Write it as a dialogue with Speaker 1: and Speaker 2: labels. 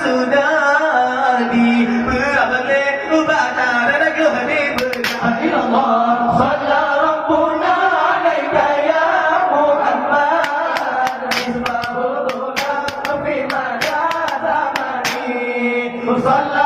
Speaker 1: Sudadi Berabale Ubata Dan aku hadir Berkahillallah Salam Rabbuna Alaika ya Muhammad Ismahulullah Fi Maja Zamani Salam